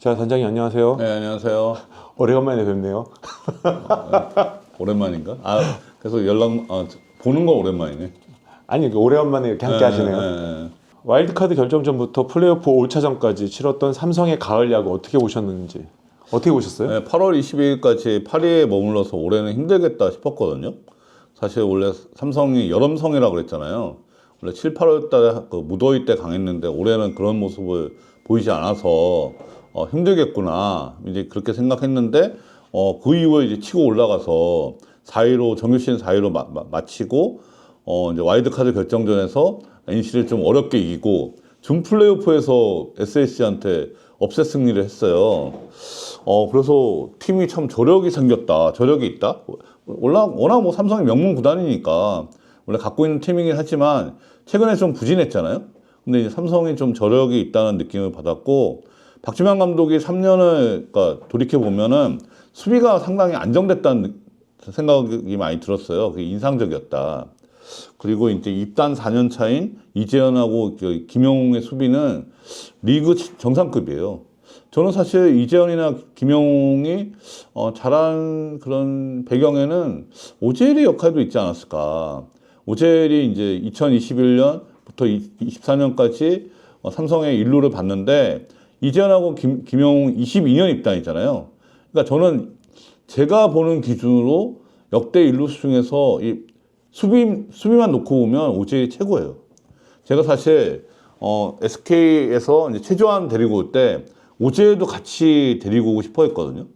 자, 단장님 안녕하세요. 네, 안녕하세요. 오래간만에 뵙네요. 오랜만인가? 그래서 보는 거 오랜만이네. 아니, 오래간만에 이렇게 함께 하시네요. 네. 와일드카드 결정전부터 플레이오프 5차전까지 치렀던 삼성의 가을 야구 어떻게 보셨는지, 어떻게 보셨어요? 네, 8월 22일까지 파리에 머물러서 올해는 힘들겠다 싶었거든요. 사실 원래 삼성이 여름성이라고 그랬잖아요. 원래 7, 8월 달에 무더위 때 강했는데 올해는 그런 모습을 보이지 않아서 힘들겠구나 이제 그렇게 생각했는데 그 이후에 이제 치고 올라가서 4위로 정규 시즌 4위로 마치고 이제 와일드카드 결정전에서 NC를 좀 어렵게 이기고 준 플레이오프에서 SSG한테 업셋 승리를 했어요. 그래서 팀이 참 저력이 생겼다, 저력이 있다. 워낙 뭐 삼성이 명문 구단이니까 원래 갖고 있는 팀이긴 하지만 최근에 좀 부진했잖아요. 근데 이제 삼성이 좀 저력이 있다는 느낌을 받았고, 박지만 감독이 3년을 그러니까 돌이켜 보면은 수비가 상당히 안정됐다는 생각이 많이 들었어요. 그게 인상적이었다. 그리고 이제 입단 4년 차인 이재현하고 김영웅의 수비는 리그 정상급이에요. 저는 사실 이재현이나 김영웅이 잘한 그런 배경에는 오재일의 역할도 있지 않았을까. 오재일이 이제 2021년부터 24년까지 삼성의 일루를 봤는데 이재현하고 김영웅 22년 입단이잖아요. 그러니까 저는 제가 보는 기준으로 역대 일루수 중에서 이 수비만 놓고 보면 오재일이 최고예요. 제가 사실 SK에서 이제 최조한 데리고 올 때 오재일도 같이 데리고 오고 싶어 했거든요.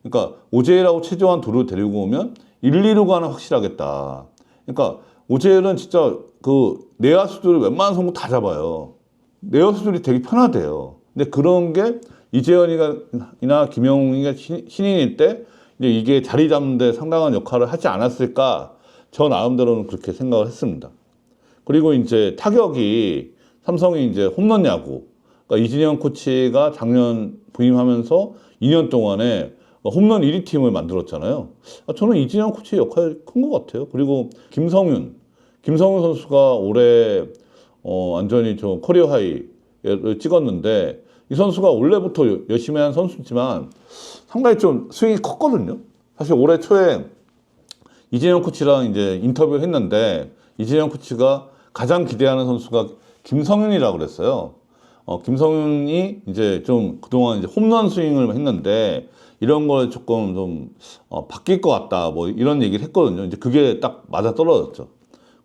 그러니까 오재일하고 최조한 둘을 데리고 오면 1, 2루가는 확실하겠다. 그러니까 오재일은 진짜 그 내야수들을 웬만한 선수 다 잡아요. 내야수들이 되게 편하대요. 근데 그런 게 이재현이나 김영웅이가 신인일 때 이제 이게 자리 잡는 데 상당한 역할을 하지 않았을까, 저 나름대로는 그렇게 생각을 했습니다. 그리고 이제 타격이 삼성이 이제 홈런 야구, 그러니까 이진영 코치가 작년 부임하면서 2년 동안에 홈런 1위 팀을 만들었잖아요. 저는 이진영 코치의 역할이 큰 것 같아요. 그리고 김성윤 선수가 올해 완전히 좀 커리어 하이를 찍었는데, 이 선수가 원래부터 열심히 한 선수지만 상당히 좀 스윙이 컸거든요. 사실 올해 초에 이진영 코치랑 이제 인터뷰를 했는데, 이진영 코치가 가장 기대하는 선수가 김성윤이라고 그랬어요. 김성윤이 이제 좀 그동안 이제 홈런 스윙을 했는데 이런 걸 조금 좀 바뀔 것 같다, 뭐 이런 얘기를 했거든요. 이제 그게 딱 맞아 떨어졌죠.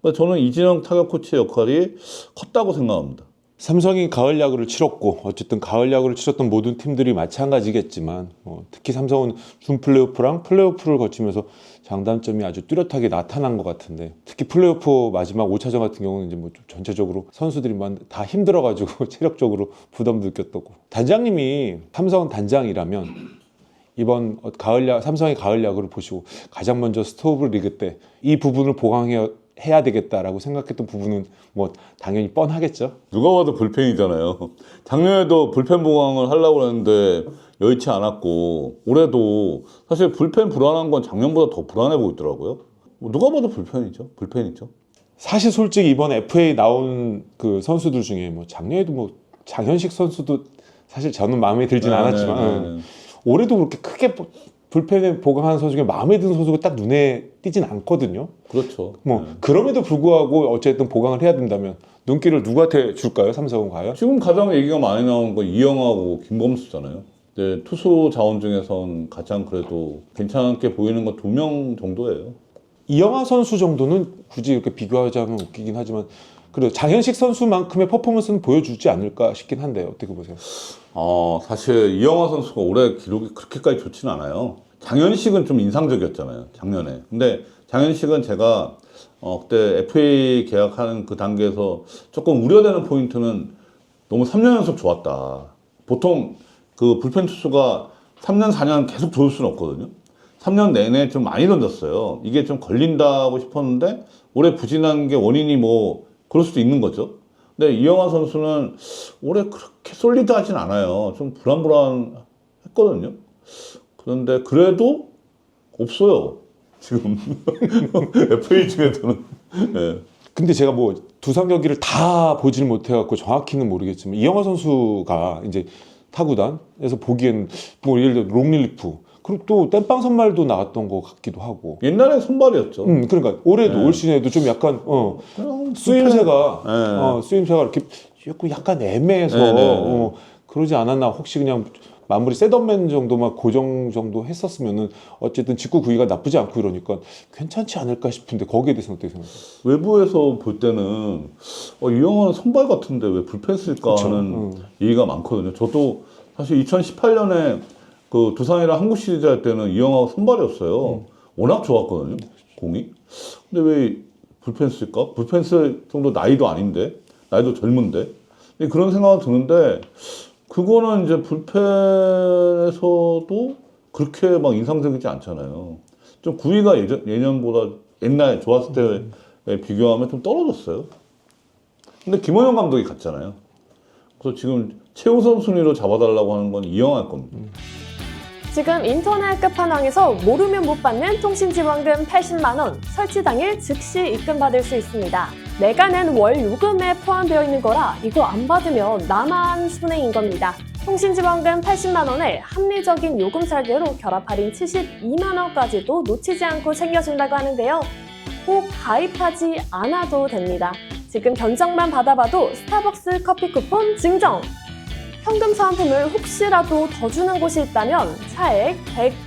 그래서 저는 이진영 타격 코치의 역할이 컸다고 생각합니다. 삼성이 가을 야구를 치렀고, 어쨌든 가을 야구를 치렀던 모든 팀들이 마찬가지겠지만 특히 삼성은 준 플레이오프랑 플레이오프를 거치면서 장단점이 아주 뚜렷하게 나타난 것 같은데, 특히 플레이오프 마지막 5차전 같은 경우는 이제 뭐 좀 전체적으로 선수들이 다 힘들어가지고 체력적으로 부담 느꼈다고. 단장님이 삼성 단장이라면 이번 삼성의 가을 야구를 보시고 가장 먼저 스토브 리그 때 이 부분을 보강해야 되겠다라고 생각했던 부분은 뭐 당연히 뻔하겠죠. 누가 봐도 불펜이잖아요. 작년에도 불펜 보강을 하려고 했는데 여의치 않았고, 올해도 사실 불펜 불안한 건 작년보다 더 불안해 보이더라고요. 누가 봐도 불펜이죠. 사실 솔직히 이번 FA 나온 그 선수들 중에 뭐 작년에도 뭐 장현식 선수도 사실 저는 마음에 들진 않았지만 올해도 그렇게 크게 불펜에 보강하는 선수 중에 마음에 드는 선수가 딱 눈에 띄진 않거든요. 그렇죠. 뭐 그럼에도 불구하고 어쨌든 보강을 해야 된다면 눈길을 누구한테 줄까요? 삼성은 과연? 지금 가장 얘기가 많이 나오는 건 이영하고 김범수잖아요. 이제 투수 자원 중에선 가장 그래도 괜찮게 보이는 건 2명 정도예요. 이영하 선수 정도는 굳이 이렇게 비교하자면 웃기긴 하지만 그래도 장현식 선수만큼의 퍼포먼스는 보여주지 않을까 싶긴 한데 어떻게 보세요? 사실 이영하 선수가 올해 기록이 그렇게까지 좋지는 않아요. 장현식은 좀 인상적이었잖아요, 작년에. 근데 장현식은 제가 그때 FA 계약하는 그 단계에서 조금 우려되는 포인트는 너무 3년 연속 좋았다. 보통 그 불펜 투수가 3년, 4년 계속 좋을 수는 없거든요. 3년 내내 좀 많이 던졌어요. 이게 좀 걸린다고 싶었는데 올해 부진한 게 원인이 뭐 그럴 수도 있는 거죠. 근데 이영하 선수는 올해 그렇게 솔리드하진 않아요. 좀 불안했거든요. 그런데 그래도 없어요, 지금. FA 중에서는. 네. 근데 제가 뭐 두산 경기를 다 보질 못해갖고 정확히는 모르겠지만 이영하 선수가 이제 타구단에서 보기엔 뭐 예를 들어 롱릴리프 그리고 또 땜빵 선발도 나왔던 것 같기도 하고. 옛날에 선발이었죠. 그러니까 올해도 네. 올 시즌에도 좀 약간 그냥 쓰임새가 네. 쓰임새가 이렇게 약간 애매해서 네, 네. 그러지 않았나. 혹시 그냥 마무리 셋업맨 정도만 고정 정도 했었으면은 어쨌든 직구 구위가 나쁘지 않고 이러니까 괜찮지 않을까 싶은데 거기에 대해서는 어떻게 생각해요? 외부에서 볼 때는 이 형은 선발 같은데 왜 불펜 쓸까 그쵸. 하는 얘기가 많거든요. 저도 사실 2018년에 그 두산이랑 한국 시리즈 할 때는 이 형하고 선발이었어요. 워낙 좋았거든요, 공이. 근데 왜 불펜 쓸까? 불펜 쓸 정도 나이도 아닌데, 나이도 젊은데. 근데 그런 생각은 드는데, 그거는 이제 불펜에서도 그렇게 막 인상적이지 않잖아요. 좀 구위가 예년보다 옛날에 좋았을 때에 비교하면 좀 떨어졌어요. 근데 김원영 감독이 갔잖아요. 그래서 지금 최우선 순위로 잡아달라고 하는 건 이영할 겁니다. 지금 인터넷 끝판왕에서 모르면 못 받는 통신지원금 80만 원 설치 당일 즉시 입금받을 수 있습니다. 내가 낸 월 요금에 포함되어 있는 거라 이거 안 받으면 나만 손해인 겁니다. 통신지원금 80만 원을 합리적인 요금 설계로 결합 할인 72만 원까지도 놓치지 않고 챙겨준다고 하는데요. 꼭 가입하지 않아도 됩니다. 지금 견적만 받아봐도 스타벅스 커피 쿠폰 증정! 현금 사은품을 혹시라도 더 주는 곳이 있다면 차액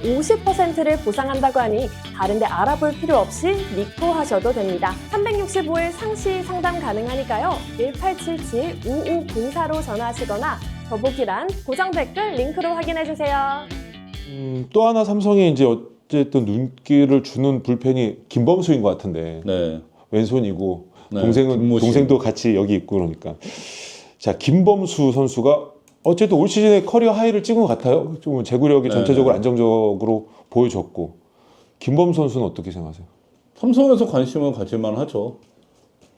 150%를 보상한다고 하니 다른 데 알아볼 필요 없이 믿고 하셔도 됩니다. 365일 상시 상담 가능하니까요. 1877-5504로 전화하시거나 더보기란 고정 댓글 링크로 확인해주세요. 또 하나 삼성이 이제 어쨌든 눈길을 주는 불펜이 김범수인 것 같은데 네. 왼손이고 네, 동생은 동생도 같이 여기 있고 그러니까 자 김범수 선수가 어쨌든 올 시즌에 커리어 하이를 찍은 것 같아요. 좀 제구력이 네, 전체적으로 네. 안정적으로 보여줬고 김범수 선수는 어떻게 생각하세요? 삼성에서 관심을 가질만 하죠.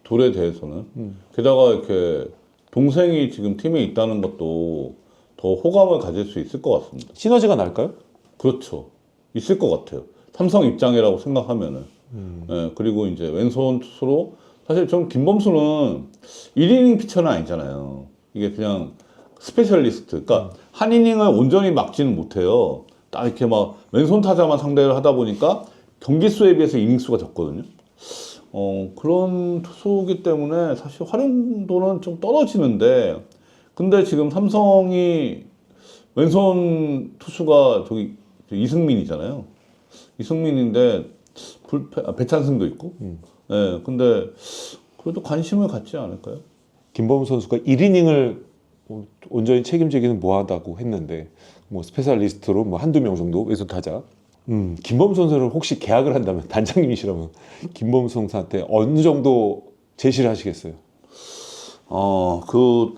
돌에 대해서는. 게다가 이렇게 동생이 지금 팀에 있다는 것도 더 호감을 가질 수 있을 것 같습니다. 시너지가 날까요? 그렇죠. 있을 것 같아요. 삼성 입장이라고 생각하면은. 예, 그리고 이제 왼손 투수로 사실 좀 김범수는 1이닝 피처는 아니잖아요. 이게 그냥 스페셜리스트. 그러니까 한 이닝을 온전히 막지는 못해요. 딱 이렇게 막 왼손 타자만 상대를 하다 보니까 경기 수에 비해서 이닝 수가 적거든요. 그런 투수기 때문에 사실 활용도는 좀 떨어지는데, 근데 지금 삼성이 왼손 투수가 저기 이승민이잖아요. 이승민인데 배찬승도 있고. 예, 근데 그래도 관심을 갖지 않을까요? 김범수 선수가 1이닝을 온전히 책임지기는 뭐하다고 했는데 뭐 스페셜리스트로 뭐 한두 명 정도 왼손 타자. 김범수 선수를 혹시 계약을 한다면 단장님이시라면 김범수 선수한테 어느 정도 제시를 하시겠어요? 그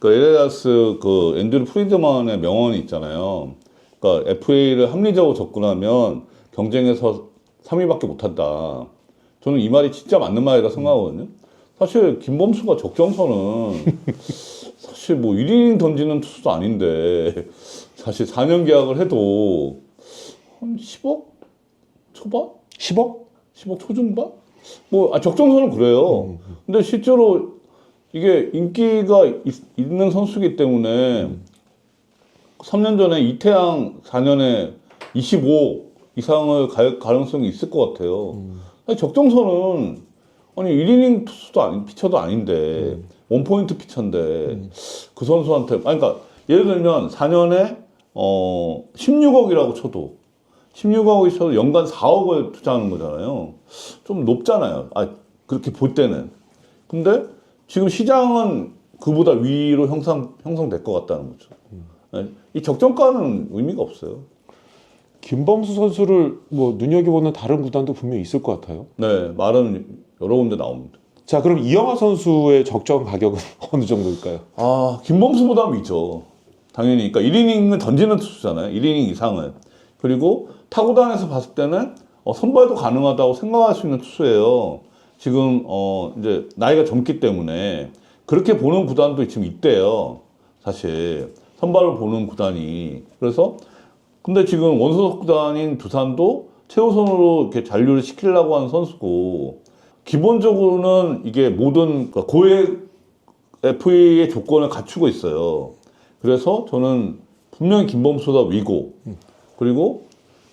LA다스 그 앤드류 프리드만의 명언이 있잖아요. 그러니까 FA를 합리적으로 접근하면 경쟁에서 3위밖에 못한다. 저는 이 말이 진짜 맞는 말이라 생각하거든요. 사실 김범수가 적정선은 사실 뭐 1이닝 던지는 투수도 아닌데 사실 4년 계약을 해도 한 10억 초반? 10억? 10억 초중반? 뭐 적정선은 그래요. 근데 실제로 이게 인기가 있는 선수기 때문에 3년 전에 이태양 4년에 25 이상을 갈 가능성이 있을 것 같아요. 아니, 적정선은 아니 1이닝 투수도 아닌 피처도 아닌데 원포인트 피처인데 그 선수한테 아니 그러니까 예를 들면 4년에 16억이라고 쳐도 16억이 쳐도 연간 4억을 투자하는 거잖아요. 좀 높잖아요. 그렇게 볼 때는. 근데 지금 시장은 그보다 위로 형성될 것 같다는 거죠. 네. 이 적정가는 의미가 없어요. 김범수 선수를 뭐 눈여겨보는 다른 구단도 분명히 있을 것 같아요. 네, 말은 여러 군데 나옵니다. 자, 그럼 이영하 선수의 적정 가격은 어느 정도일까요? 김범수보다 위죠. 당연히. 그러니까 1이닝을 던지는 투수잖아요. 1이닝 이상은. 그리고 타구단에서 봤을 때는 선발도 가능하다고 생각할 수 있는 투수예요. 지금 이제 나이가 젊기 때문에 그렇게 보는 구단도 지금 있대요. 사실 선발을 보는 구단이. 그래서 근데 지금 원소속 구단인 두산도 최우선으로 이렇게 잔류를 시키려고 하는 선수고, 기본적으로는 이게 모든 고액 FA의 조건을 갖추고 있어요. 그래서 저는 분명히 김범수보다 위고 그리고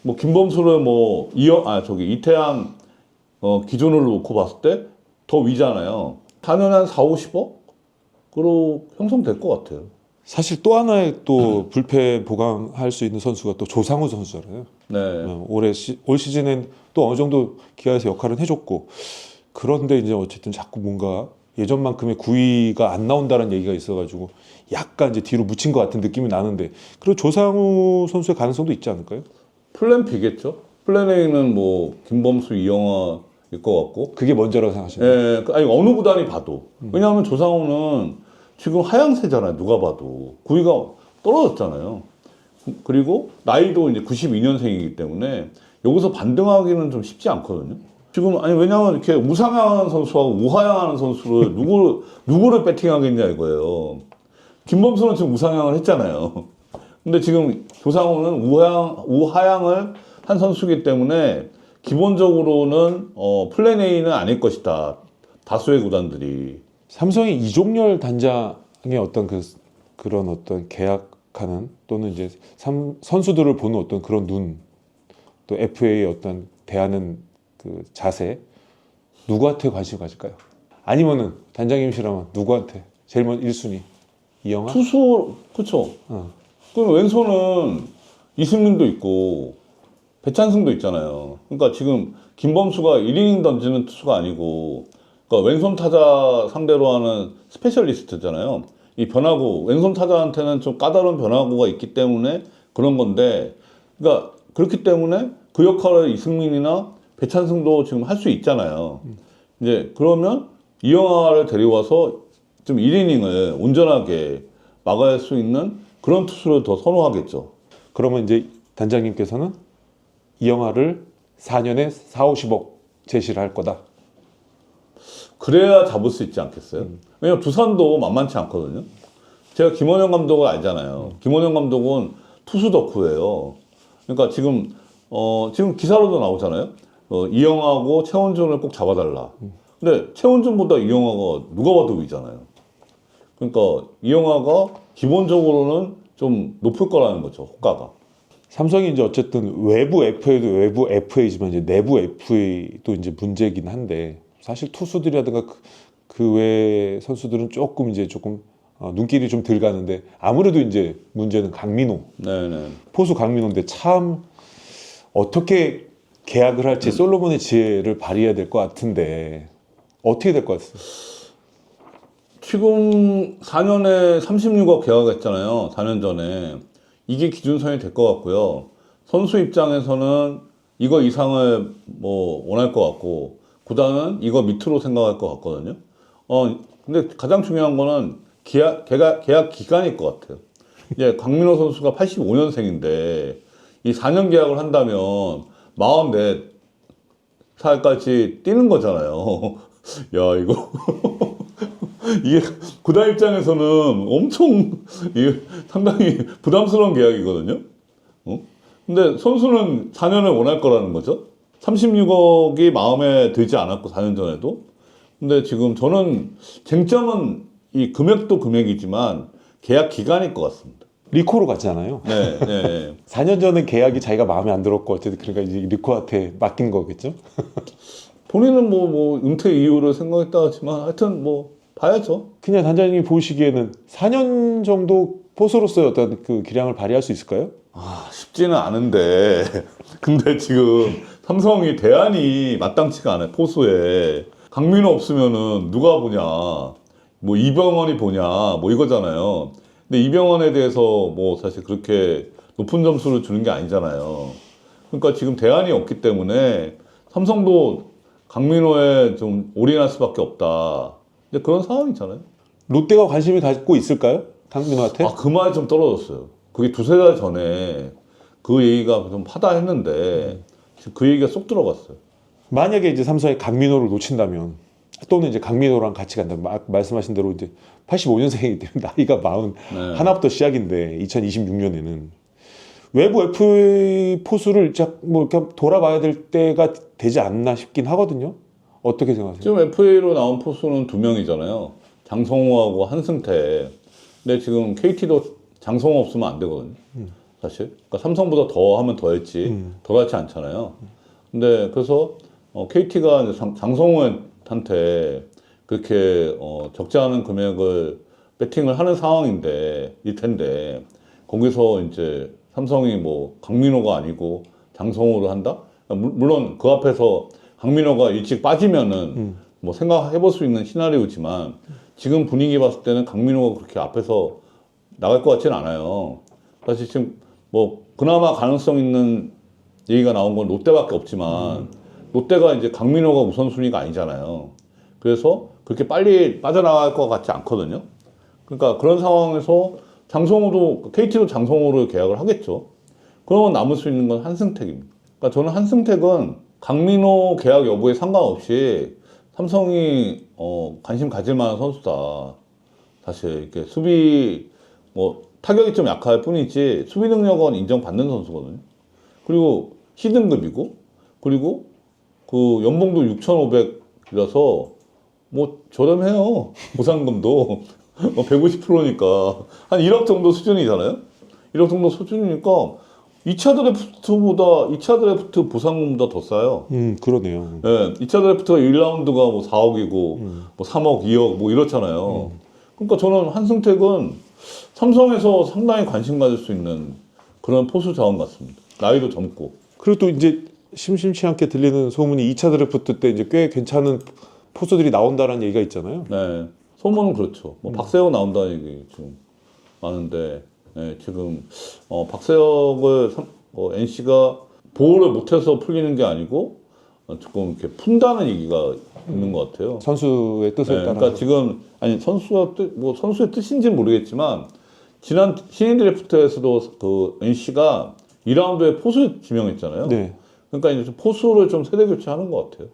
뭐 김범수를 뭐 이태양 기준으로 놓고 봤을 때 더 위잖아요. 4년에 한 4, 50억으로 형성될 것 같아요. 사실 또 하나의 또 불펜 보강할 수 있는 선수가 또 조상우 선수잖아요. 네. 올 시즌엔 또 어느 정도 기아에서 역할은 해줬고 그런데 이제 어쨌든 자꾸 뭔가 예전만큼의 구위가 안 나온다는 얘기가 있어가지고 약간 이제 뒤로 묻힌 것 같은 느낌이 나는데 그리고 조상우 선수의 가능성도 있지 않을까요? 플랜 B겠죠. 플랜 A는 뭐 김범수, 이영하일 것 같고. 그게 먼저라고 생각하시나요? 예, 아니 어느 구단이 봐도. 왜냐하면 조상우는 지금 하향세잖아요. 누가 봐도 구위가 떨어졌잖아요. 그리고 나이도 이제 92년생이기 때문에 여기서 반등하기는 좀 쉽지 않거든요. 지금 아니 왜냐하면 이렇게 우상향하는 선수하고 우하향하는 선수를 누구를 배팅하겠냐 이거예요. 김범수는 지금 우상향을 했잖아요. 근데 지금 조상우는 우하향을 한 선수이기 때문에 기본적으로는 플랜 A는 아닐 것이다. 다수의 구단들이. 삼성의 이종열 단장의 어떤 그런 어떤 계약하는 또는 이제 선수들을 보는 어떤 그런 눈, 또 FA의 어떤 대하는 그 자세, 누구한테 관심 가질까요? 아니면은 단장님이시라면 누구한테 제일 먼저 1순위 이영하? 투수 그렇죠. 그럼 왼손은 이승민도 있고 배찬승도 있잖아요. 그러니까 지금 김범수가 1이닝 던지는 투수가 아니고 그러니까 왼손 타자 상대로 하는 스페셜리스트잖아요. 이 변화구 왼손 타자한테는 좀 까다로운 변화구가 있기 때문에 그런 건데 그러니까 그렇기 때문에 그 역할을 이승민이나 배찬승도 지금 할 수 있잖아요. 이제 그러면 이영하를 데려와서 좀 1이닝을 온전하게 막아야 할 수 있는 그런 투수를 더 선호하겠죠. 그러면 이제 단장님께서는 이영하를 4년에 4, 50억 제시를 할 거다. 그래야 잡을 수 있지 않겠어요? 왜냐면 두산도 만만치 않거든요. 제가 김원형 감독을 알잖아요. 김원형 감독은 투수 덕후예요. 그러니까 지금 기사로도 나오잖아요. 이영하고 최원준을 꼭 잡아달라. 근데 최원준보다 이영하가 누가 봐도 위잖아요. 그러니까 이영하가 기본적으로는 좀 높을 거라는 거죠. 호가가. 삼성이 이제 어쨌든 외부 FA도 외부 FA지만 이제 내부 FA도 이제 문제긴 한데 사실 투수들이라든가 그 외 선수들은 조금 눈길이 좀 덜 가는데 아무래도 이제 문제는 강민호, 네네. 포수 강민호인데 참 어떻게 계약을 할지 솔로몬의 지혜를 발휘해야 될 것 같은데 어떻게 될 것 같아요? 지금 4년에 36억 계약했잖아요. 4년 전에. 이게 기준선이 될 것 같고요. 선수 입장에서는 이거 이상을 뭐 원할 것 같고 구단은 이거 밑으로 생각할 것 같거든요. 근데 가장 중요한 거는 계약 기간일 것 같아요. 이제 강민호 선수가 85년생인데 이 4년 계약을 한다면 44살까지 뛰는 거잖아요. 야, 이거. 이게 구단 입장에서는 엄청 이게 상당히 부담스러운 계약이거든요. 근데 선수는 4년을 원할 거라는 거죠. 36억이 마음에 들지 않았고 4년 전에도. 근데 지금 저는 쟁점은 이 금액도 금액이지만 계약 기간일 것 같습니다. 리코로 갔잖아요. 네, 네. 4년 전에 계약이 자기가 마음에 안 들었고 어쨌든 그러니까 이제 리코한테 맡긴 거겠죠. 본인은 뭐 은퇴 이유를 생각했다 하지만 하여튼 뭐 봐야죠. 그냥 단장님이 보시기에는 4년 정도 포수로서의 어떤 그 기량을 발휘할 수 있을까요? 쉽지는 않은데 근데 지금 삼성이 대안이 마땅치가 않아요. 포수에 강민호 없으면은 누가 보냐, 뭐 이병헌이 보냐, 뭐 이거잖아요. 근데 이병헌에 대해서 뭐 사실 그렇게 높은 점수를 주는 게 아니잖아요. 그러니까 지금 대안이 없기 때문에 삼성도 강민호에 좀 올인할 수밖에 없다. 이제 그런 상황이잖아요. 롯데가 관심이 갖고 있을까요? 강민호한테? 그 말이 좀 떨어졌어요. 그게 두세 달 전에 그 얘기가 좀 하다했는데 지금 그 얘기가 쏙 들어갔어요. 만약에 이제 삼성이 강민호를 놓친다면 또는 이제 강민호랑 같이 간다면 말씀하신 대로 이제 85년생이기 때문에 나이가 40 하나부터 시작인데 2026년에는 외부 FA 포수를 뭐 이렇게 돌아봐야 될 때가 되지 않나 싶긴 하거든요. 어떻게 생각하세요? 지금 FA로 나온 포수는 2명이잖아요. 장성호하고 한승태. 근데 지금 KT도 장성호 없으면 안 되거든요. 사실. 그러니까 삼성보다 더 하면 더 했지 덜 하지 않잖아요. 근데 그래서 KT가 이제 장성호한테 그렇게 적지 않은 금액을 배팅을 하는 상황인데 일 텐데 거기서 이제 삼성이 뭐 강민호가 아니고 장성호를 한다? 물론 그 앞에서 강민호가 일찍 빠지면은 뭐 생각해볼 수 있는 시나리오지만 지금 분위기 봤을 때는 강민호가 그렇게 앞에서 나갈 것 같지는 않아요. 사실 지금 뭐 그나마 가능성 있는 얘기가 나온 건 롯데밖에 없지만 롯데가 이제 강민호가 우선순위가 아니잖아요. 그래서 그렇게 빨리 빠져나갈 것 같지 않거든요. 그러니까 그런 상황에서 장성호도 KT도 장성호를 계약을 하겠죠. 그러면 남을 수 있는 건 한승택입니다. 그러니까 저는 한승택은 강민호 계약 여부에 상관없이 삼성이 관심 가질 만한 선수다. 사실 이렇게 수비 뭐 타격이 좀 약할 뿐이지 수비 능력은 인정받는 선수거든요. 그리고 C등급이고 그리고 그 연봉도 6,500이라서 뭐 저렴해요. 보상금도 150%니까 한 1억 정도 수준이잖아요. 1억 정도 수준이니까 2차 드래프트 보상금보다 더 싸요. 그러네요. 네, 2차 드래프트가 1라운드가 뭐 4억이고 뭐 3억, 2억 뭐 이렇잖아요. 그러니까 저는 한승택은 삼성에서 상당히 관심 가질 수 있는 그런 포수 자원 같습니다. 나이도 젊고. 그리고 또 이제 심심치 않게 들리는 소문이 2차 드래프트 때 이제 꽤 괜찮은 포수들이 나온다라는 얘기가 있잖아요. 네, 소문은 그렇죠. 뭐 박세혁 나온다는 얘기 좀 많은데 네, 지금 박세혁을 NC가 보호를 못해서 풀리는 게 아니고 조금 이렇게 푼다는 얘기가 있는 것 같아요. 선수의 뜻에 네, 따라. 그러니까 지금 아니 선수의 뜻인지는 모르겠지만 지난 신인 드래프트에서도 그 NC가 2라운드에 포수 지명했잖아요. 네. 그러니까 이제 포수를 좀 세대 교체하는 것 같아요.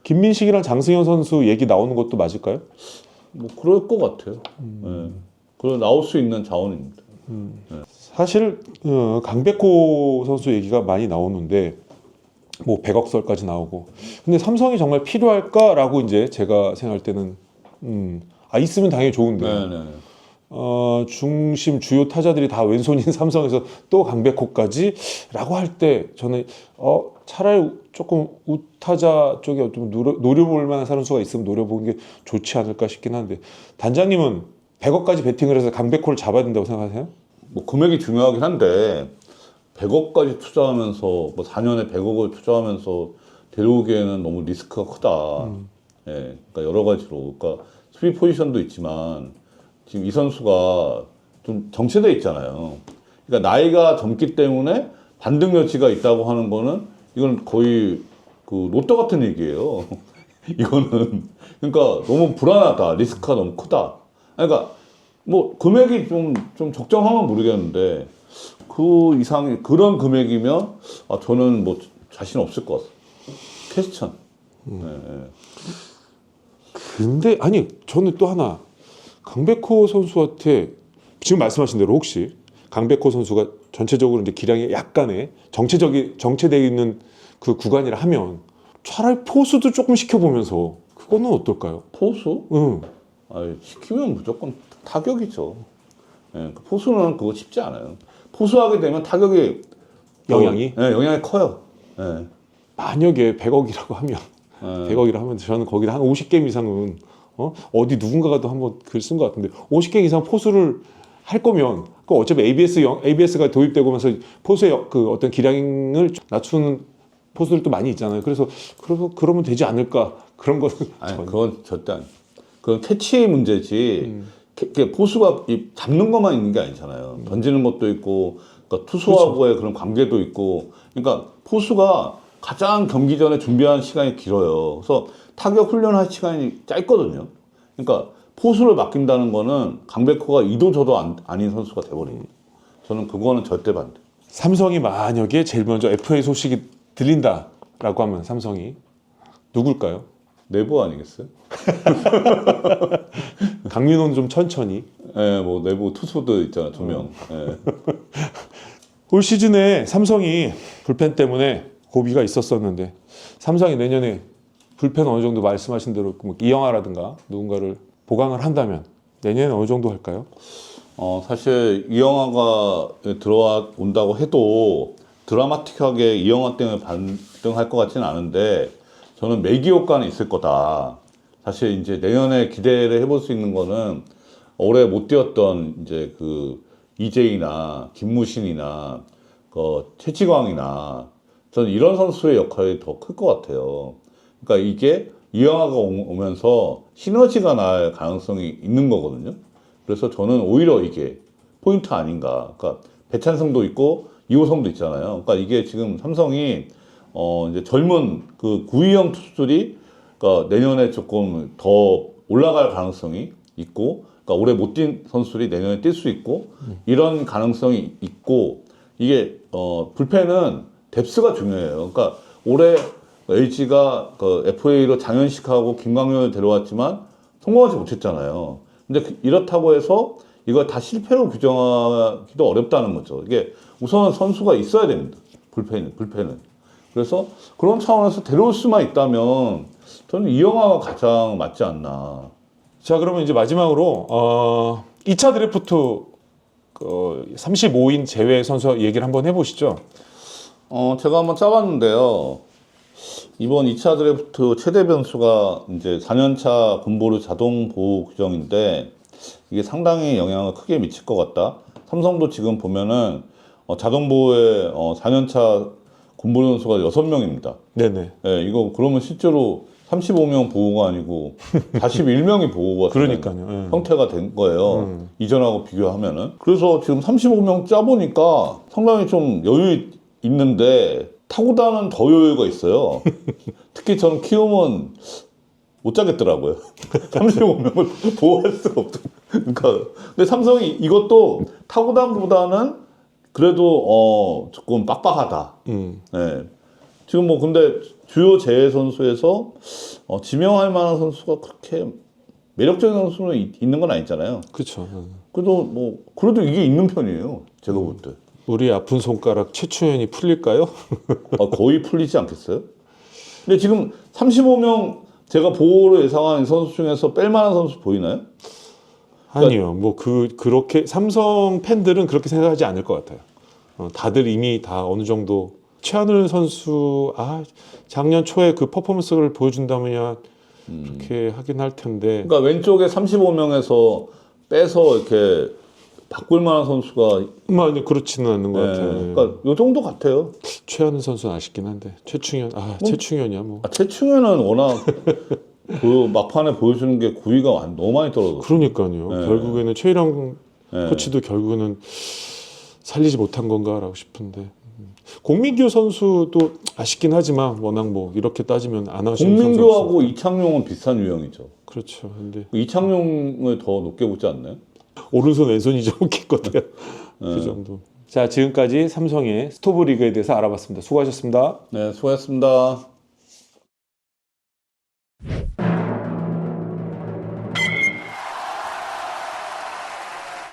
김민식이랑 장승현 선수 얘기 나오는 것도 맞을까요? 뭐 그럴 것 같아요. 네. 그 나올 수 있는 자원입니다. 사실 강백호 선수 얘기가 많이 나오는데 뭐 100억 설까지 나오고 근데 삼성이 정말 필요할까라고 이제 제가 생각할 때는 있으면 당연히 좋은데 네네. 중심 주요 타자들이 다 왼손인 삼성에서 또 강백호까지라고 할 때 저는 차라리 조금 우타자 쪽에 좀 노려볼 만한 선수가 있으면 노려보는 게 좋지 않을까 싶긴 한데 단장님은 100억까지 베팅을 해서 강백호를 잡아야 된다고 생각하세요? 뭐 금액이 중요하긴 한데 100억까지 투자하면서 뭐 4년에 100억을 투자하면서 데려오기에는 너무 리스크가 크다. 예, 그러니까 여러 가지로 그러니까 수비 포지션도 있지만 지금 이 선수가 좀 정체돼 있잖아요. 그러니까 나이가 젊기 때문에 반등 여지가 있다고 하는 거는 이건 거의 그 로또 같은 얘기예요. 이거는 그러니까 너무 불안하다. 리스크가 너무 크다. 그러니까 뭐 금액이 좀 적정하면 모르겠는데 그 이상의 그런 금액이면 저는 뭐 자신 없을 것 같아요. 퀘스천. 네. 근데 아니 저는 또 하나 강백호 선수한테 지금 말씀하신 대로 혹시 강백호 선수가 전체적으로 이제 기량이 약간의 정체되어 있는 그 구간이라 하면 차라리 포수도 조금 시켜보면서 그거는 어떨까요? 포수? 응. 시키면 무조건 타격이죠. 예, 포수는 그거 쉽지 않아요. 포수하게 되면 타격이 영향이? 영향이 커요. 예. 만약에 100억이라고 하면 100억이라고 하면 저는 거기다 한 50게임 이상은 어디 누군가가 또 한번 글 쓴 것 같은데 50게임 이상 포수를 할 거면 그 어차피 ABS가 도입되고 면서 포수의 그 어떤 기량을 낮추는 포수들도 많이 있잖아요. 그래서 그러면 되지 않을까 그런 거는 그건 절대 아니에요. 그건 캐치 문제지. 포수가 잡는 것만 있는 게 아니잖아요. 던지는 것도 있고, 그러니까 투수하고의 그런 관계도 있고, 그러니까 포수가 가장 경기 전에 준비하는 시간이 길어요. 그래서 타격 훈련할 시간이 짧거든요. 그러니까 포수를 맡긴다는 거는 강백호가 이도 저도 아닌 선수가 돼버립니다. 저는 그거는 절대 반대. 삼성이 만약에 제일 먼저 FA 소식이 들린다라고 하면 삼성이 누굴까요? 내부 아니겠어요? 강민호는 좀 천천히. 예, 뭐 내부 투수도 있잖아 2명. 예. 올 시즌에 삼성이 불펜 때문에 고비가 있었었는데 삼성이 내년에 불펜 어느 정도 말씀하신 대로 뭐 이영하라든가 누군가를 보강을 한다면 내년에 어느 정도 할까요? 사실 이영화가 들어와 온다고 해도 드라마틱하게 이영화 때문에 반등할 것 같지는 않은데 저는 매기 효과는 있을 거다. 사실 이제 내년에 기대를 해볼 수 있는 거는 올해 못 뛰었던 이제 그 이재희나 김무신이나 그 최치광이나 저는 이런 선수의 역할이 더 클 것 같아요. 그러니까 이게 이영화가 오면서 시너지가 날 가능성이 있는 거거든요. 그래서 저는 오히려 이게 포인트 아닌가. 그러니까 배찬승도 있고 이호성도 있잖아요. 그러니까 이게 지금 삼성이 이제 젊은 그 구위형 투수들이 그러니까 내년에 조금 더 올라갈 가능성이 있고, 그러니까 올해 못 뛴 선수들이 내년에 뛸 수 있고 이런 가능성이 있고 이게 불펜은 뎁스가 중요해요. 그러니까 올해 LG가 그 FA로 장현식하고 김광현을 데려왔지만 성공하지 못했잖아요. 근데 이렇다고 해서 이걸 다 실패로 규정하기도 어렵다는 거죠. 이게 우선은 선수가 있어야 됩니다. 불펜은. 그래서 그런 차원에서 데려올 수만 있다면 저는 이영화가 가장 맞지 않나. 자, 그러면 이제 마지막으로 2차 드래프트 35인 제외 선수 얘기를 한번 해보시죠. 제가 한번 짜봤는데요. 이번 2차 드래프트 최대 변수가 이제 4년차 군보류 자동 보호 규정인데 이게 상당히 영향을 크게 미칠 것 같다. 삼성도 지금 보면은 자동 보호에 4년차 군보류 선수가 6명입니다. 네네. 네, 이거 그러면 실제로 35명 보호가 아니고 41명이 보호가 되는 그러니까요. 예. 형태가 된 거예요. 이전하고 비교하면은. 그래서 지금 35명 짜보니까 상당히 좀 여유 있는데 타구단은 더 여유가 있어요. 특히 저는 키움은 못 짜겠더라고요. 35명을 보호할 수가 없죠. 그러니까 근데 삼성이 이것도 타구단보다는 그래도 조금 빡빡하다. 네. 지금 뭐 근데 주요 제외 선수에서 지명할 만한 선수가 그렇게 매력적인 선수는 있는 건 아니잖아요. 그렇죠. 그래도 이게 있는 편이에요. 제가 볼 때. 우리 아픈 손가락 최충현이 풀릴까요? 거의 풀리지 않겠어요? 근데 지금 35명 제가 보호를 예상한 선수 중에서 뺄 만한 선수 보이나요? 아니요. 뭐 그렇게 삼성 팬들은 그렇게 생각하지 않을 것 같아요. 다들 이미 다 어느 정도 최하늘 선수 작년 초에 그 퍼포먼스를 보여준다면야 그렇게 하긴 할 텐데. 그러니까 왼쪽에 35명에서 빼서 이렇게 바꿀 만한 선수가 아니, 그렇지는 않는 것 같아요. 그러니까 요 정도 같아요. 최하늘 선수는 아쉽긴 한데 최충현 최충현이야 뭐. 최충현은 워낙 그 막판에 보여주는 게 구위가 너무 많이 떨어졌어요. 그러니까요. 네. 결국에는 최일영 네. 코치도 결국에는 살리지 못한 건가라고 싶은데. 공민규 선수도 아쉽긴 하지만 워낙 뭐 이렇게 따지면 안 하시는 선수. 공민규하고 이창용은 비슷한 유형이죠. 그렇죠. 근데 이창용을 더 높게 보지 않나요? 오른손 왼손이 좀 웃길 것 같아요. 그 정도. 자, 지금까지 삼성의 스토브 리그에 대해서 알아봤습니다. 수고하셨습니다. 네, 수고하셨습니다.